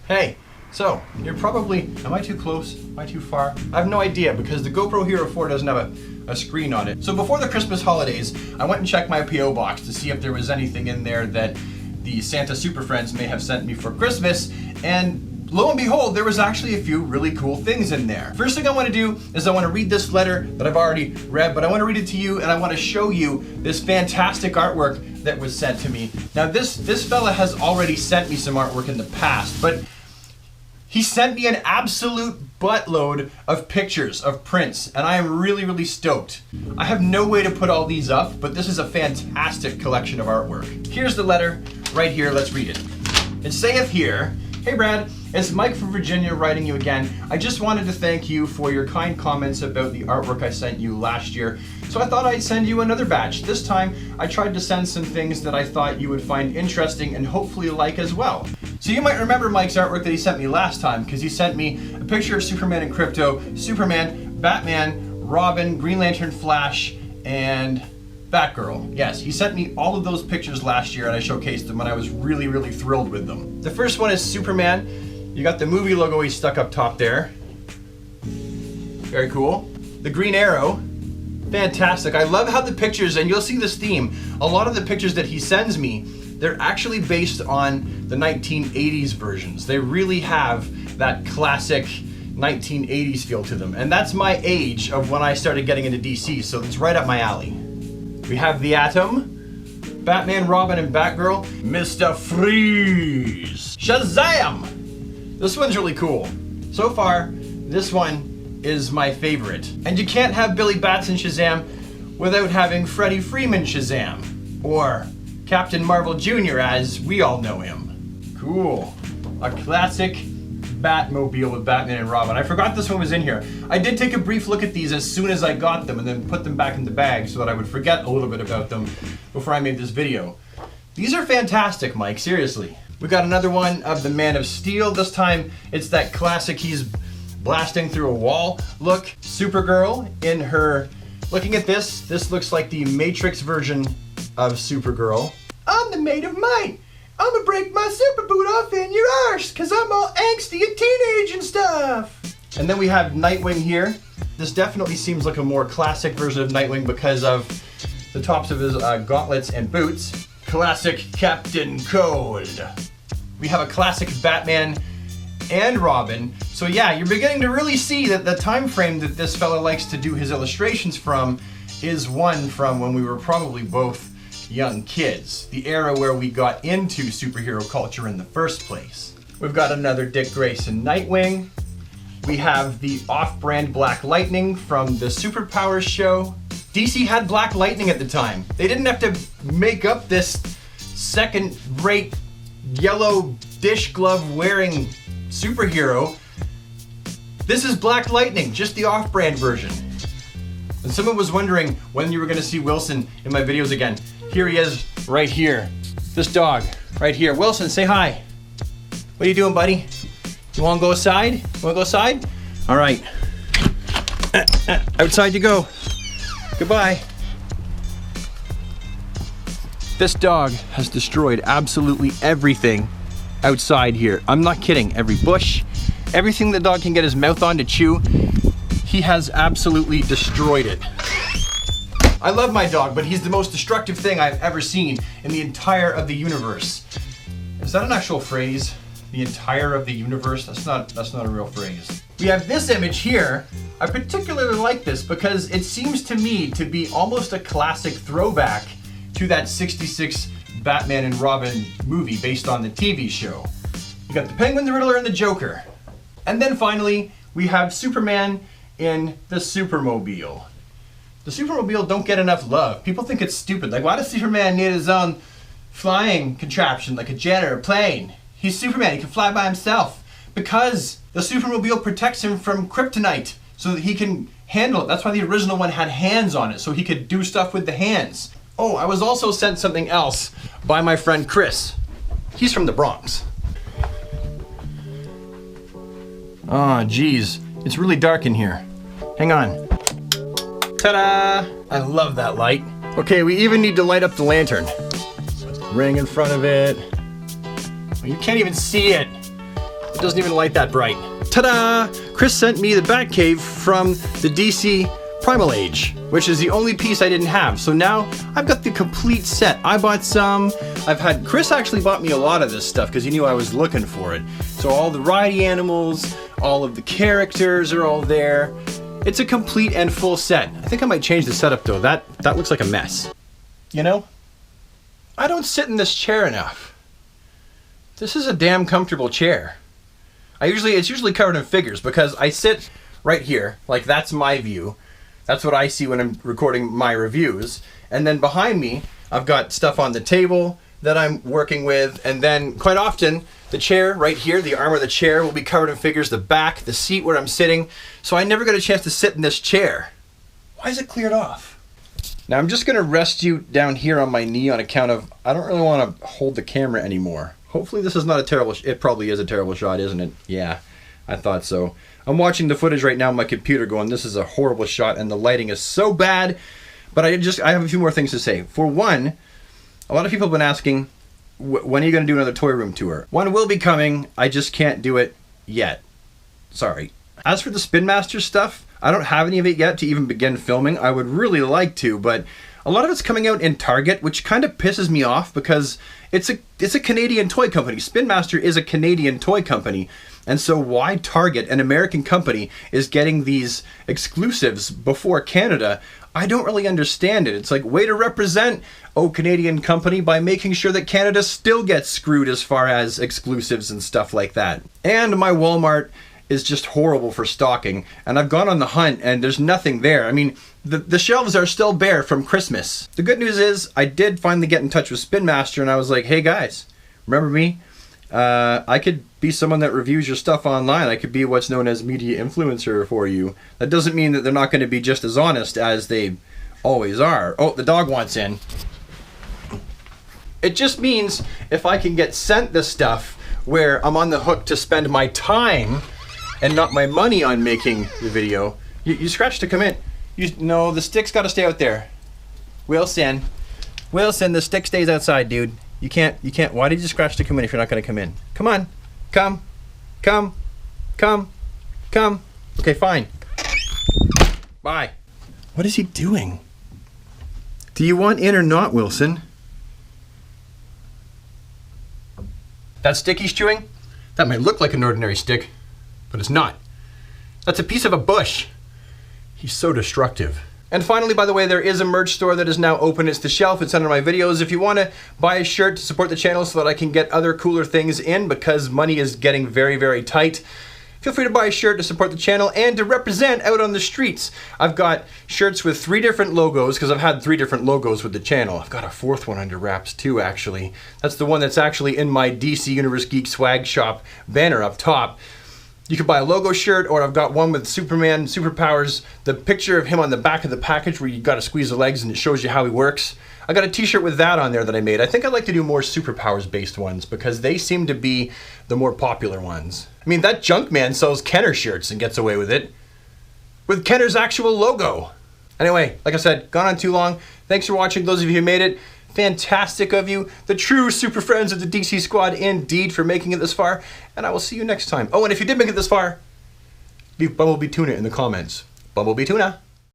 Hey, so you're probably, am I too close? Am I too far? I have no idea because the GoPro Hero 4 doesn't have a screen on it. So before the Christmas holidays, I went and checked my PO box to see if there was anything in there that the Santa Super Friends may have sent me for Christmas, and lo and behold, there was actually a few really cool things in there. First thing I want to do is I want to read this letter that I've already read, but I want to read it to you and I want to show you this fantastic artwork that was sent to me. Now this fella has already sent me some artwork in the past, but he sent me an absolute buttload of pictures of prints, and I am really, really stoked. I have no way to put all these up, but this is a fantastic collection of artwork. Here's the letter right here, let's read it. It saith here, "Hey Brad, it's Mike from Virginia writing you again. I just wanted to thank you for your kind comments about the artwork I sent you last year. So I thought I'd send you another batch. This time I tried to send some things that I thought you would find interesting and hopefully like as well." So you might remember Mike's artwork that he sent me last time because he sent me a picture of Superman and Crypto, Superman, Batman, Robin, Green Lantern, Flash, and Batgirl. Yes, he sent me all of those pictures last year and I showcased them and I was really, really thrilled with them. The first one is Superman. You got the movie logo he stuck up top there. Very cool. The Green Arrow. Fantastic. I love how the pictures, and you'll see this theme, a lot of the pictures that he sends me, they're actually based on the 1980s versions. They really have that classic 1980s feel to them. And that's my age of when I started getting into DC, so it's right up my alley. We have the Atom, Batman, Robin, and Batgirl, Mr. Freeze, Shazam! This one's really cool. So far, this one is my favorite. And you can't have Billy Batson Shazam without having Freddie Freeman Shazam, or Captain Marvel Jr. as we all know him. Cool. A classic Batmobile with Batman and Robin. I forgot this one was in here. I did take a brief look at these as soon as I got them and then put them back in the bag so that I would forget a little bit about them before I made this video. These are fantastic, Mike, seriously. We got another one of the Man of Steel. This time it's that classic he's blasting through a wall look. Supergirl in her, looking at this looks like the Matrix version of Supergirl. "I'm the maid of might. I'ma break my super boot off in your arse, cause I'm all angsty and teenage and stuff." And then we have Nightwing here. This definitely seems like a more classic version of Nightwing because of the tops of his gauntlets and boots. Classic Captain Cold. We have a classic Batman and Robin. So yeah, you're beginning to really see that the time frame that this fella likes to do his illustrations from is one from when we were probably both young kids, the era where we got into superhero culture in the first place. We've got another Dick Grayson Nightwing. We have the off-brand Black Lightning from the Superpowers show. DC had Black Lightning at the time. They didn't have to make up this second-rate yellow dish glove wearing superhero. This is Black Lightning, just the off-brand version. And someone was wondering when you were gonna see Wilson in my videos again. Here he is, right here. This dog, right here. Wilson, say hi. What are you doing, buddy? You wanna go outside? You wanna go outside? All right. Outside you go. Goodbye. This dog has destroyed absolutely everything outside here. I'm not kidding. Every bush, everything the dog can get his mouth on to chew, he has absolutely destroyed it. I love my dog, but he's the most destructive thing I've ever seen in the entire of the universe. Is that an actual phrase? The entire of the universe? That's not a real phrase. We have this image here. I particularly like this because it seems to me to be almost a classic throwback to that '66 Batman and Robin movie based on the TV show. You got the Penguin, the Riddler, and the Joker. And then finally, we have Superman in the Supermobile. The Supermobile don't get enough love. People think it's stupid. Like, why does Superman need his own flying contraption like a jet or a plane? He's Superman, he can fly by himself. Because the Supermobile protects him from kryptonite so that he can handle it. That's why the original one had hands on it, so he could do stuff with the hands. Oh, I was also sent something else by my friend Chris. He's from the Bronx. Oh, geez. It's really dark in here. Hang on. Ta-da! I love that light. Okay, we even need to light up the lantern. Ring in front of it. You can't even see it. it doesn't even light that bright. Ta-da! Chris sent me the Batcave from the DC Primal Age, which is the only piece I didn't have. So now I've got the complete set. I bought some. Chris actually bought me a lot of this stuff because he knew I was looking for it. So all the ridey animals, all of the characters are all there. It's a complete and full set. I think I might change the setup though. That looks like a mess. You know, I don't sit in this chair enough. This is a damn comfortable chair. It's usually covered in figures because I sit right here, like that's my view. That's what I see when I'm recording my reviews. And then behind me, I've got stuff on the table that I'm working with. And then quite often, the chair right here, the arm of the chair will be covered in figures, the back, the seat where I'm sitting. So I never get a chance to sit in this chair. Why is it cleared off? Now I'm just gonna rest you down here on my knee on account of, I don't really wanna hold the camera anymore. Hopefully this is not a terrible, it probably is a terrible shot, isn't it? Yeah, I thought so. I'm watching the footage right now on my computer going, this is a horrible shot and the lighting is so bad. But I have a few more things to say. For one, a lot of people have been asking, when are you going to do another toy room tour? One will be coming, I just can't do it yet. Sorry. As for the Spin Master stuff, I don't have any of it yet to even begin filming. I would really like to, but a lot of it's coming out in Target, which kind of pisses me off because it's a Canadian toy company. Spin Master is a Canadian toy company. And so why Target, an American company, is getting these exclusives before Canada, I don't really understand it. It's like, way to represent, oh, Canadian company, by making sure that Canada still gets screwed as far as exclusives and stuff like that. And my Walmart is just horrible for stocking. And I've gone on the hunt and there's nothing there. I mean, the shelves are still bare from Christmas. The good news is I did finally get in touch with Spin Master and I was like, hey guys, remember me? I could be someone that reviews your stuff online. I could be what's known as media influencer for you. That doesn't mean that they're not going to be just as honest as they always are. Oh, the dog wants in. It just means if I can get sent this stuff where I'm on the hook to spend my time and not my money on making the video. You scratch to come in. No, the stick's got to stay out there. Wilson, the stick stays outside, dude. You can't, why did you scratch to come in if you're not going to come in? Come on, come. Okay, fine. Bye. What is he doing? Do you want in or not, Wilson? That stick he's chewing? That might look like an ordinary stick, but it's not. That's a piece of a bush. He's so destructive. And finally, by the way, there is a merch store that is now open. It's the shelf. It's under my videos. If you want to buy a shirt to support the channel so that I can get other cooler things in because money is getting very, very tight, feel free to buy a shirt to support the channel and to represent out on the streets. I've got shirts with 3 different logos because I've had 3 different logos with the channel. I've got a 4th one under wraps too, actually. That's the one that's actually in my DC Universe Geek swag shop banner up top. You can buy a logo shirt, or I've got one with Superman, superpowers, the picture of him on the back of the package where you got to squeeze the legs and it shows you how he works. I got a t-shirt with that on there that I made. I think I'd like to do more superpowers based ones because they seem to be the more popular ones. I mean, that Junkman sells Kenner shirts and gets away with it. With Kenner's actual logo. Anyway, like I said, gone on too long. Thanks for watching, those of you who made it. Fantastic of you, the true super friends of the DC Squad indeed, for making it this far, and I will see you next time. Oh, and if you did make it this far, leave Bumblebee Tuna in the comments. Bumblebee Tuna!